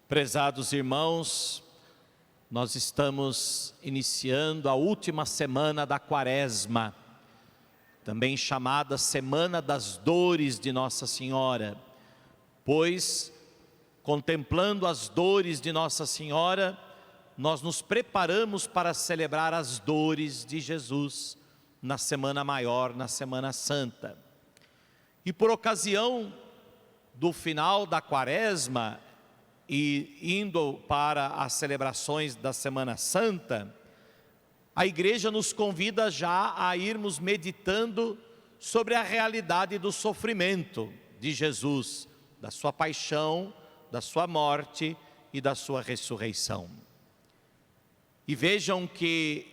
Prezados irmãos, nós estamos iniciando a última semana da Quaresma, também chamada Semana das Dores de Nossa Senhora, pois, contemplando as dores de Nossa Senhora, nós nos preparamos para celebrar as dores de Jesus na Semana Maior, na Semana Santa. E por ocasião do final da Quaresma, e indo para as celebrações da Semana Santa, a igreja nos convida já a irmos meditando sobre a realidade do sofrimento de Jesus, da sua paixão, da sua morte e da sua ressurreição. E vejam que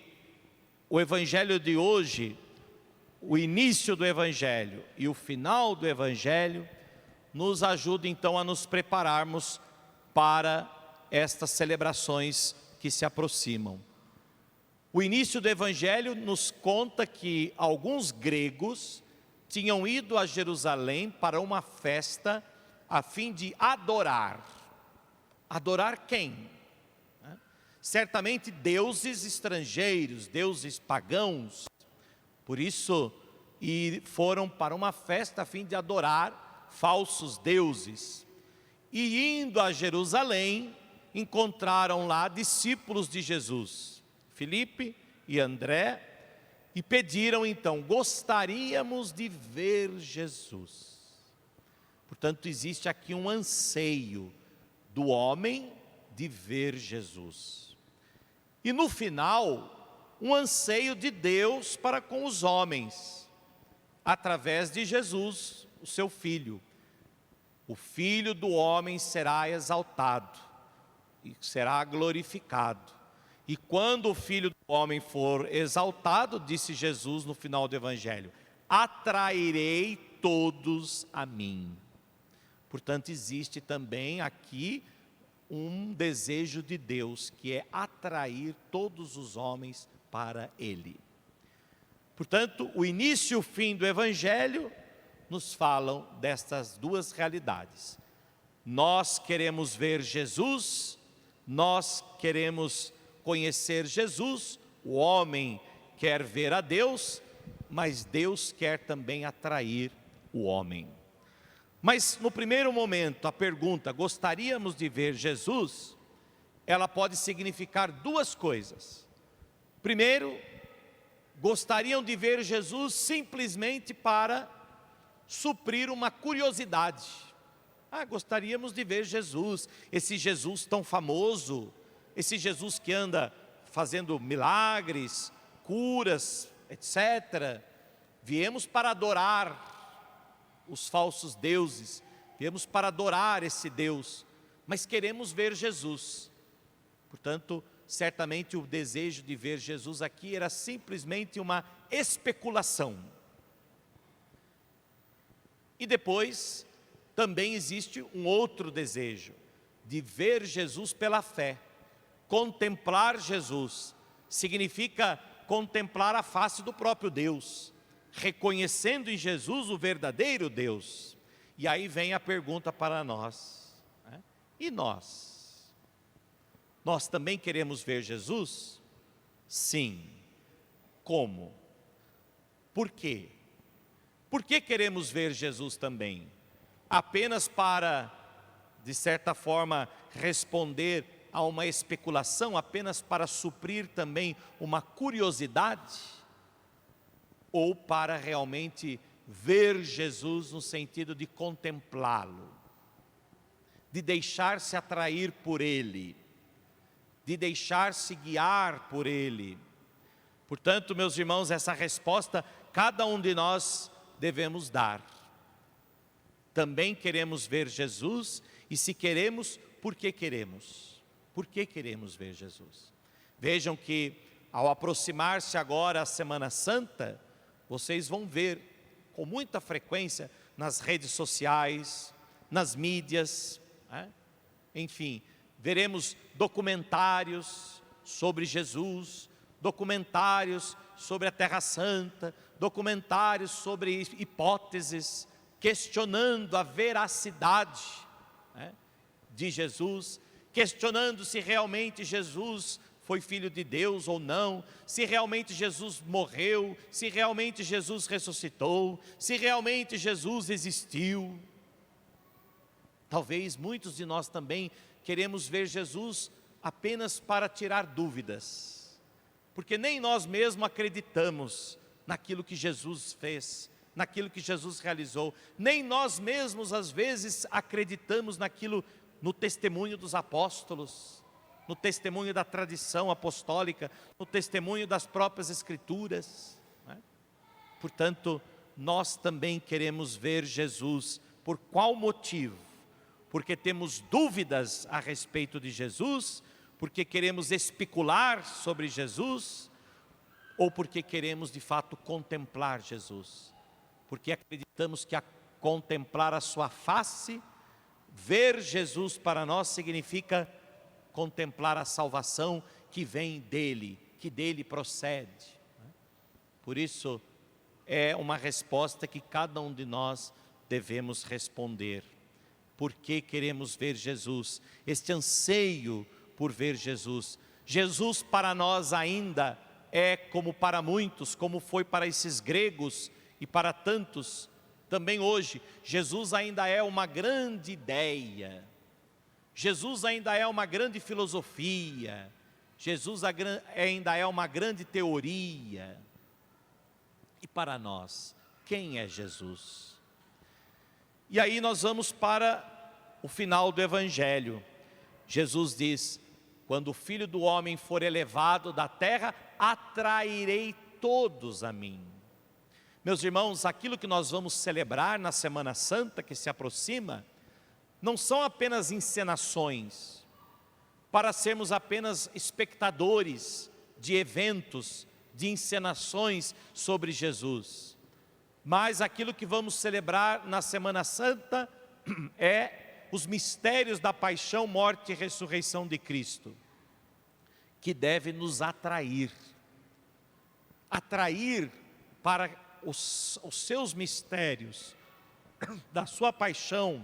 o Evangelho de hoje, o início do Evangelho e o final do Evangelho, nos ajuda então a nos prepararmos para estas celebrações que se aproximam. O início do Evangelho nos conta que alguns gregos tinham ido a Jerusalém para uma festa a fim de adorar. Adorar quem? Certamente deuses estrangeiros, deuses pagãos. Por isso, foram para uma festa a fim de adorar falsos deuses. E indo a Jerusalém, encontraram lá discípulos de Jesus, Filipe e André, e pediram então: gostaríamos de ver Jesus. Portanto, existe aqui um anseio do homem de ver Jesus. E no final, um anseio de Deus para com os homens, através de Jesus, o seu Filho. O Filho do homem será exaltado e será glorificado. E quando o Filho do homem for exaltado, disse Jesus no final do Evangelho, atrairei todos a mim. Portanto, existe também aqui um desejo de Deus, que é atrair todos os homens para Ele. Portanto, o início e o fim do Evangelho nos falam destas duas realidades. Nós queremos ver Jesus, nós queremos conhecer Jesus, o homem quer ver a Deus, mas Deus quer também atrair o homem. Mas no primeiro momento, a pergunta, gostaríamos de ver Jesus, ela pode significar duas coisas. Primeiro, gostariam de ver Jesus simplesmente para suprir uma curiosidade. Gostaríamos de ver Jesus, esse Jesus tão famoso, esse Jesus que anda fazendo milagres, curas, etc. Viemos para adorar os falsos deuses, viemos para adorar esse Deus, mas queremos ver Jesus. Portanto, certamente o desejo de ver Jesus aqui era simplesmente uma especulação. E depois, também existe um outro desejo, de ver Jesus pela fé. Contemplar Jesus significa contemplar a face do próprio Deus, reconhecendo em Jesus o verdadeiro Deus. E aí vem a pergunta para nós, né? E nós? Nós também queremos ver Jesus? Sim. Como? Por quê? Por que queremos ver Jesus também? Apenas para, de certa forma, responder a uma especulação, apenas para suprir também uma curiosidade? Ou para realmente ver Jesus no sentido de contemplá-lo, de deixar-se atrair por Ele, de deixar-se guiar por Ele? Portanto, meus irmãos, essa resposta cada um de nós devemos dar. Também queremos ver Jesus, e se queremos, por que queremos? Por que queremos ver Jesus? Vejam que ao aproximar-se agora a Semana Santa, vocês vão ver com muita frequência nas redes sociais, nas mídias, né? Enfim, veremos documentários sobre Jesus, documentários sobre a Terra Santa, documentários sobre hipóteses, questionando a veracidade, né, de Jesus, questionando se realmente Jesus foi Filho de Deus ou não, se realmente Jesus morreu, se realmente Jesus ressuscitou, se realmente Jesus existiu. Talvez muitos de nós também queremos ver Jesus apenas para tirar dúvidas, porque nem nós mesmos acreditamos naquilo que Jesus fez, naquilo que Jesus realizou, nem nós mesmos às vezes acreditamos no testemunho dos apóstolos, no testemunho da tradição apostólica, no testemunho das próprias Escrituras, né? Portanto, nós também queremos ver Jesus. Por qual motivo? Porque temos dúvidas a respeito de Jesus, porque queremos especular sobre Jesus, ou porque queremos de fato contemplar Jesus, porque acreditamos que contemplar a sua face, ver Jesus para nós significa contemplar a salvação que vem dele, que dele procede. Por isso, é uma resposta que cada um de nós devemos responder. Por que queremos ver Jesus? Este anseio por ver Jesus. Jesus para nós ainda é como para muitos, como foi para esses gregos e para tantos, também hoje, Jesus ainda é uma grande ideia. Jesus ainda é uma grande filosofia, Jesus ainda é uma grande teoria. E para nós, quem é Jesus? E aí nós vamos para o final do Evangelho. Jesus diz: quando o Filho do Homem for elevado da terra, atrairei todos a mim. Meus irmãos, aquilo que nós vamos celebrar na Semana Santa que se aproxima, não são apenas encenações, para sermos apenas espectadores de eventos, de encenações sobre Jesus. Mas aquilo que vamos celebrar na Semana Santa é os mistérios da paixão, morte e ressurreição de Cristo, que deve nos atrair para os seus mistérios, da sua paixão,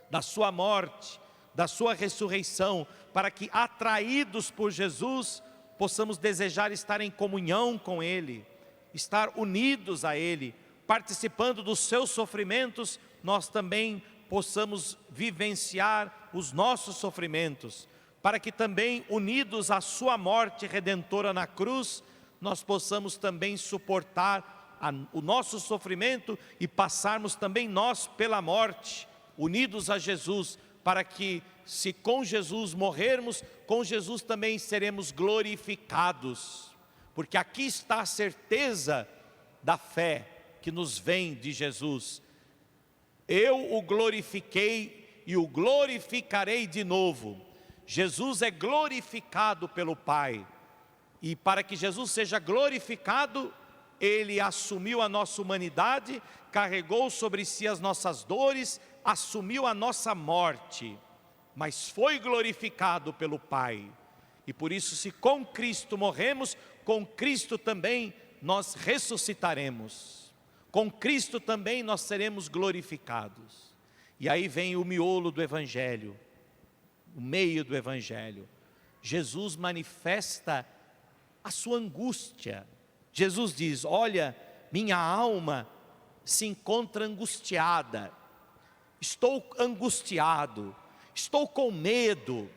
da sua morte, da sua ressurreição, para que, atraídos por Jesus, possamos desejar estar em comunhão com Ele, estar unidos a Ele, participando dos seus sofrimentos, nós também possamos vivenciar os nossos sofrimentos, para que também, unidos à sua morte redentora na cruz, nós possamos também suportar o nosso sofrimento e passarmos também nós pela morte, unidos a Jesus, para que, se com Jesus morrermos, com Jesus também seremos glorificados, porque aqui está a certeza da fé que nos vem de Jesus. Eu o glorifiquei e o glorificarei de novo. Jesus é glorificado pelo Pai, e para que Jesus seja glorificado, Ele assumiu a nossa humanidade, carregou sobre si as nossas dores, assumiu a nossa morte, mas foi glorificado pelo Pai. E por isso, se com Cristo morremos, com Cristo também nós ressuscitaremos. Com Cristo também nós seremos glorificados. E aí vem o miolo do Evangelho, o meio do Evangelho. Jesus manifesta a sua angústia. Jesus diz: olha, minha alma se encontra angustiada, estou angustiado, estou com medo,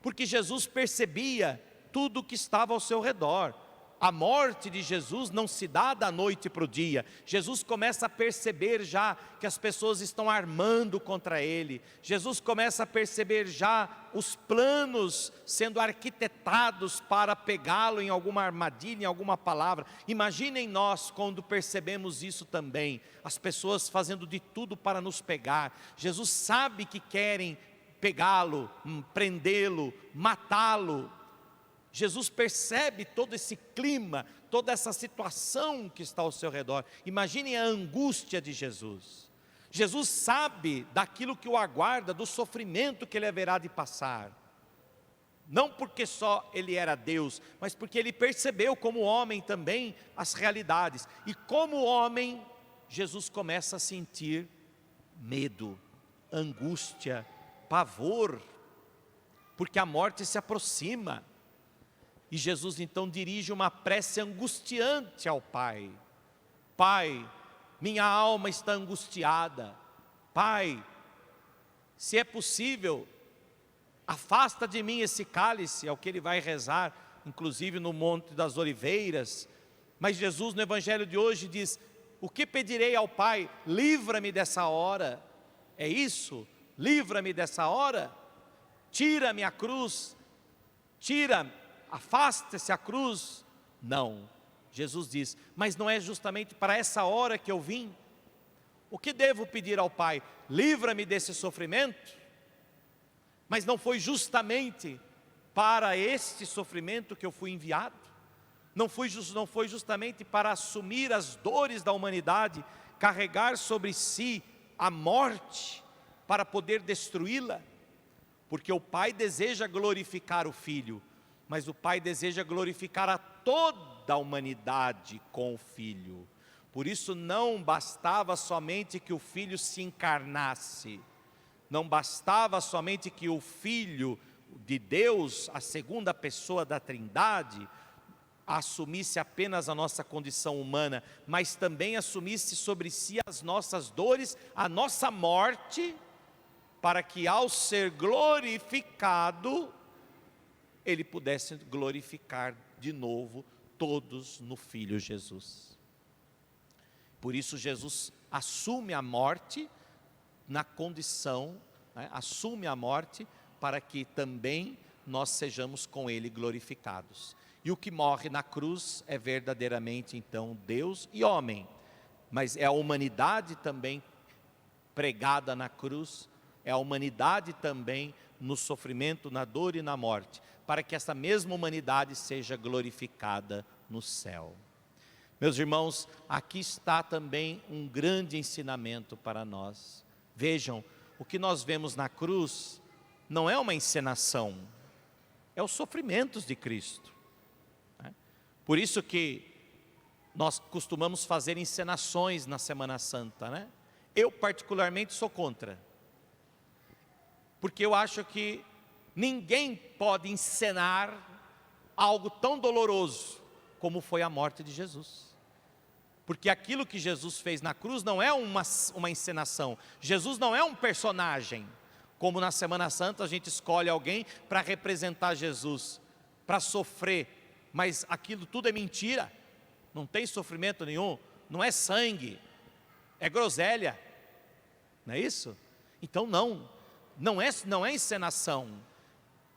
porque Jesus percebia tudo o que estava ao seu redor. A morte de Jesus não se dá da noite para o dia. Jesus começa a perceber já que as pessoas estão armando contra Ele. Jesus começa a perceber já os planos sendo arquitetados para pegá-lo em alguma armadilha, em alguma palavra. Imaginem nós quando percebemos isso também. As pessoas fazendo de tudo para nos pegar. Jesus sabe que querem pegá-lo, prendê-lo, matá-lo. Jesus percebe todo esse clima, toda essa situação que está ao seu redor. Imaginem a angústia de Jesus. Jesus sabe daquilo que o aguarda, do sofrimento que ele haverá de passar. Não porque só ele era Deus, mas porque ele percebeu como homem também as realidades. E como homem, Jesus começa a sentir medo, angústia, pavor. porque a morte se aproxima. E Jesus então dirige uma prece angustiante ao Pai. Pai, minha alma está angustiada. Pai, se é possível, afasta de mim esse cálice, é o que ele vai rezar, inclusive no Monte das Oliveiras. Mas Jesus no Evangelho de hoje diz, o que pedirei ao Pai? Livra-me dessa hora. É isso? Livra-me dessa hora. Tira-me a cruz. Afasta-se a cruz. Não. Jesus diz, mas não é justamente para essa hora que eu vim? O que devo pedir ao Pai? Livra-me desse sofrimento. Mas não foi justamente para este sofrimento que eu fui enviado? Não foi justamente para assumir as dores da humanidade, carregar sobre si a morte, para poder destruí-la? Porque o Pai deseja glorificar o Filho, mas o Pai deseja glorificar a toda a humanidade com o Filho. Por isso não bastava somente que o Filho se encarnasse, não bastava somente que o Filho de Deus, a segunda pessoa da Trindade, assumisse apenas a nossa condição humana, mas também assumisse sobre si as nossas dores, a nossa morte, para que ao ser glorificado, ele pudesse glorificar de novo todos no Filho Jesus. Por isso Jesus assume a morte na condição, assume a morte para que também nós sejamos com ele glorificados. E o que morre na cruz é verdadeiramente então Deus e homem, mas é a humanidade também pregada na cruz, é a humanidade também no sofrimento, na dor e na morte, para que essa mesma humanidade seja glorificada no céu. Meus irmãos, aqui está também um grande ensinamento para nós. Vejam, o que nós vemos na cruz não é uma encenação, é os sofrimentos de Cristo. Por isso que nós costumamos fazer encenações na Semana Santa, né? Eu particularmente sou contra, porque eu acho que ninguém pode encenar algo tão doloroso como foi a morte de Jesus. Porque aquilo que Jesus fez na cruz não é uma encenação. Jesus não é um personagem, como na Semana Santa a gente escolhe alguém para representar Jesus, para sofrer, mas aquilo tudo é mentira, não tem sofrimento nenhum, não é sangue, é groselha, não é isso? Então não é encenação.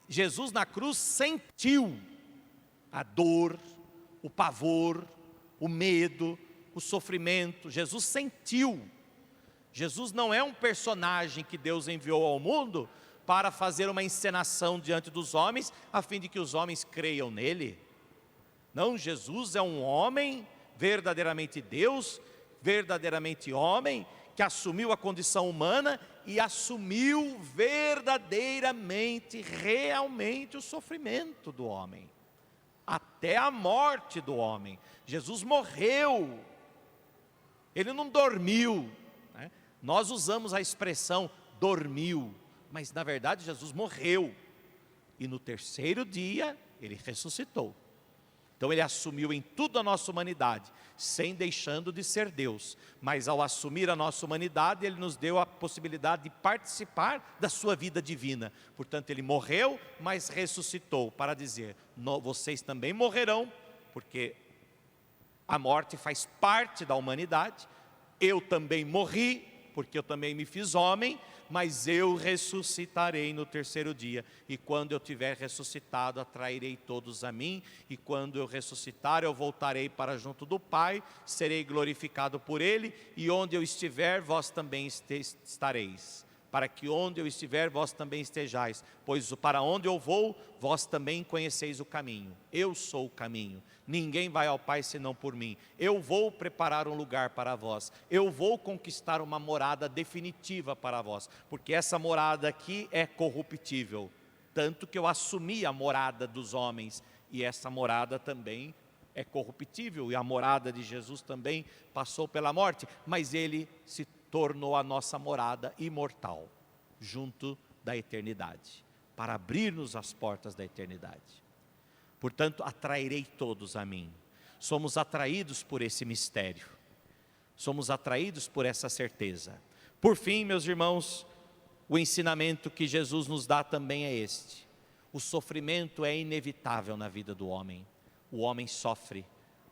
Jesus na cruz sentiu a dor, o pavor, o medo, o sofrimento. Jesus sentiu. Jesus não é um personagem que Deus enviou ao mundo para fazer uma encenação diante dos homens, a fim de que os homens creiam nele. Não, Jesus é um homem, verdadeiramente Deus, verdadeiramente homem, que assumiu a condição humana e assumiu verdadeiramente, realmente o sofrimento do homem, até a morte do homem. Jesus morreu, ele não dormiu, né? Nós usamos a expressão dormiu, mas na verdade Jesus morreu, e no terceiro dia ele ressuscitou. Então ele assumiu em tudo a nossa humanidade, sem deixando de ser Deus. Mas ao assumir a nossa humanidade, ele nos deu a possibilidade de participar da sua vida divina. Portanto, ele morreu, mas ressuscitou, para dizer, vocês também morrerão, porque a morte faz parte da humanidade. Eu também morri, porque eu também me fiz homem, mas eu ressuscitarei no terceiro dia, e quando eu tiver ressuscitado, atrairei todos a mim, e quando eu ressuscitar, eu voltarei para junto do Pai, serei glorificado por Ele, e onde eu estiver, vós também estareis, para que onde eu estiver, vós também estejais, pois para onde eu vou, vós também conheceis o caminho. Eu sou o caminho, ninguém vai ao Pai senão por mim. Eu vou preparar um lugar para vós, eu vou conquistar uma morada definitiva para vós, porque essa morada aqui é corruptível, tanto que eu assumi a morada dos homens, e essa morada também é corruptível, e a morada de Jesus também passou pela morte, mas Ele se tornou a nossa morada imortal, junto da eternidade. para abrir-nos as portas da eternidade. Portanto, atrairei todos a mim. Somos atraídos por esse mistério. Somos atraídos por essa certeza. Por fim, meus irmãos, o ensinamento que Jesus nos dá também é este. O sofrimento é inevitável na vida do homem. O homem sofre,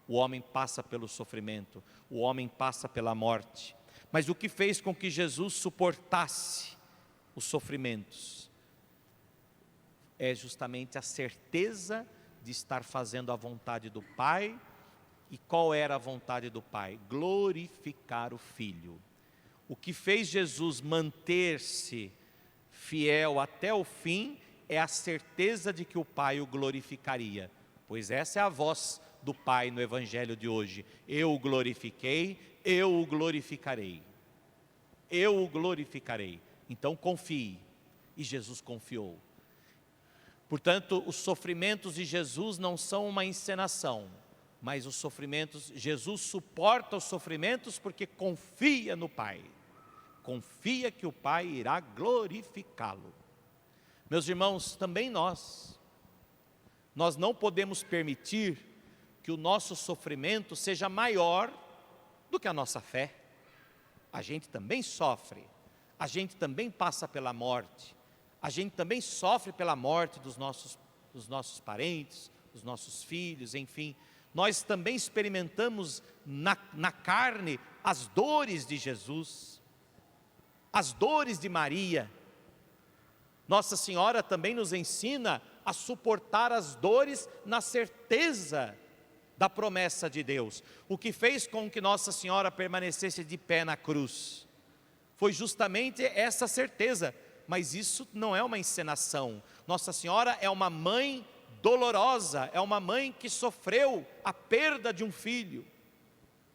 o homem passa pelo sofrimento, o homem passa pela morte. Mas o que fez com que Jesus suportasse os sofrimentos é justamente a certeza de estar fazendo a vontade do Pai. E qual era a vontade do Pai? Glorificar o Filho. O que fez Jesus manter-se fiel até o fim é a certeza de que o Pai o glorificaria, pois essa é a voz do Pai no Evangelho de hoje: eu o glorifiquei, eu o glorificarei, eu o glorificarei. Então confie, e Jesus confiou. Portanto, os sofrimentos de Jesus não são uma encenação, mas os sofrimentos, Jesus suporta os sofrimentos porque confia no Pai, confia que o Pai irá glorificá-lo. Meus irmãos, também nós não podemos permitir que o nosso sofrimento seja maior do que a nossa fé. A gente também sofre, a gente também passa pela morte, a gente também sofre pela morte dos nossos parentes, dos nossos filhos, enfim. Nós também experimentamos na carne as dores de Jesus, as dores de Maria. Nossa Senhora também nos ensina a suportar as dores na certeza da promessa de Deus. O que fez com que Nossa Senhora permanecesse de pé na cruz foi justamente essa certeza, mas isso não é uma encenação. Nossa Senhora é uma mãe dolorosa, é uma mãe que sofreu a perda de um filho.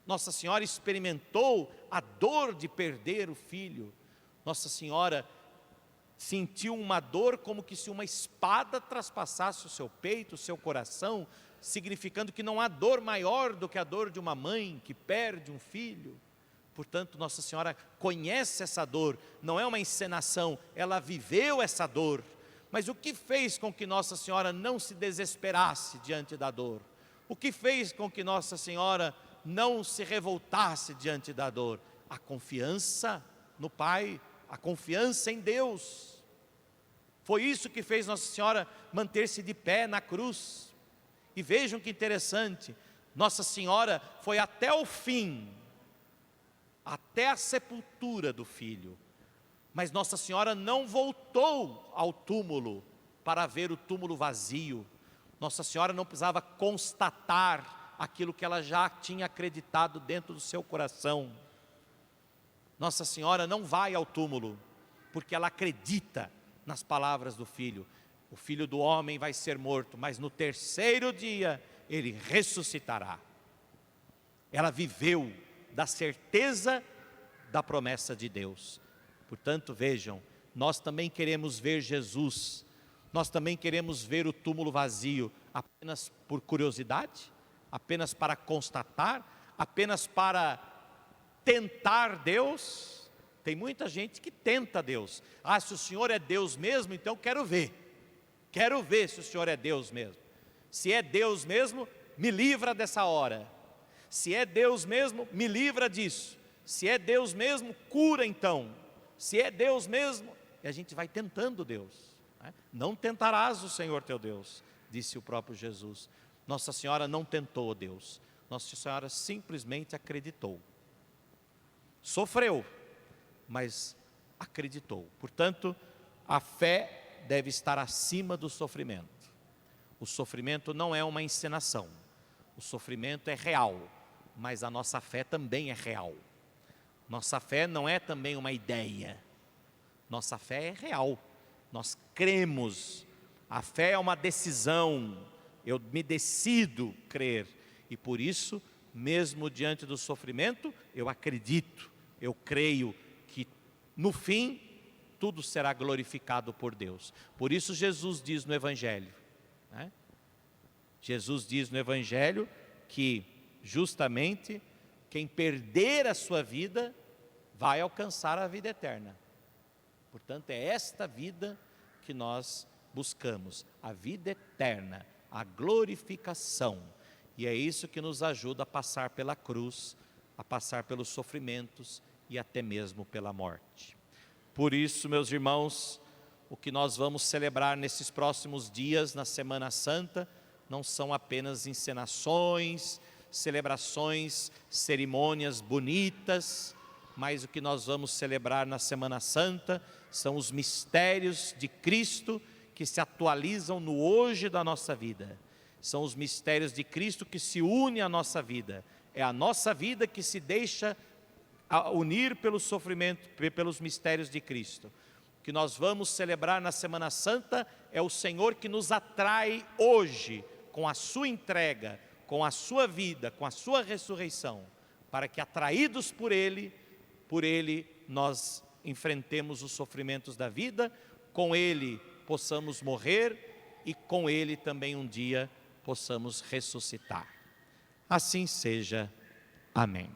Nossa Senhora experimentou a dor de perder o filho. Nossa Senhora sentiu uma dor como que se uma espada traspassasse o seu peito, o seu coração, significando que não há dor maior do que a dor de uma mãe que perde um filho. Portanto, Nossa Senhora conhece essa dor, não é uma encenação, ela viveu essa dor. Mas o que fez com que Nossa Senhora não se desesperasse diante da dor? O que fez com que Nossa Senhora não se revoltasse diante da dor? A confiança no Pai, a confiança em Deus. Foi isso que fez Nossa Senhora manter-se de pé na cruz. E vejam que interessante, Nossa Senhora foi até o fim, até a sepultura do filho. Mas Nossa Senhora não voltou ao túmulo para ver o túmulo vazio. Nossa Senhora não precisava constatar aquilo que ela já tinha acreditado dentro do seu coração. Nossa Senhora não vai ao túmulo, porque ela acredita nas palavras do Filho. O Filho do homem vai ser morto, mas no terceiro dia ele ressuscitará. Ela viveu da certeza da promessa de Deus. Portanto, vejam, nós também queremos ver Jesus, nós também queremos ver o túmulo vazio apenas por curiosidade, apenas para constatar, apenas para tentar Deus. Tem muita gente que tenta Deus. Ah, se o Senhor é Deus mesmo, então quero ver se o Senhor é Deus mesmo. Se é Deus mesmo, me livra dessa hora. Se é Deus mesmo, me livra disso. Se é Deus mesmo, cura então. Se é Deus mesmo, e a gente vai tentando Deus, né? Não tentarás o Senhor teu Deus, disse o próprio Jesus. Nossa Senhora não tentou Deus, Nossa Senhora simplesmente acreditou. Sofreu, mas acreditou. Portanto, a fé deve estar acima do sofrimento. O sofrimento não é uma encenação, o sofrimento é real, mas a nossa fé também é real. Nossa fé não é também uma ideia, nossa fé é real, nós cremos, a fé é uma decisão, eu me decido crer, e por isso, mesmo diante do sofrimento, eu acredito, eu creio que no fim, tudo será glorificado por Deus. Por isso Jesus diz no Evangelho, né? Jesus diz no Evangelho que justamente quem perder a sua vida vai alcançar a vida eterna. Portanto, é esta vida que nós buscamos a vida eterna, a glorificação. E é isso que nos ajuda a passar pela cruz, a passar pelos sofrimentos e até mesmo pela morte. Por isso, meus irmãos, o que nós vamos celebrar nesses próximos dias, na Semana Santa, não são apenas encenações, celebrações, cerimônias bonitas, mas o que nós vamos celebrar na Semana Santa são os mistérios de Cristo que se atualizam no hoje da nossa vida. São os mistérios de Cristo que se unem à nossa vida. É a nossa vida que se deixa unir pelo sofrimento, pelos mistérios de Cristo. O que nós vamos celebrar na Semana Santa é o Senhor que nos atrai hoje com a sua entrega, com a sua vida, com a sua ressurreição, para que atraídos por Ele nós enfrentemos os sofrimentos da vida, com Ele possamos morrer e com Ele também um dia possamos ressuscitar. Assim seja. Amém.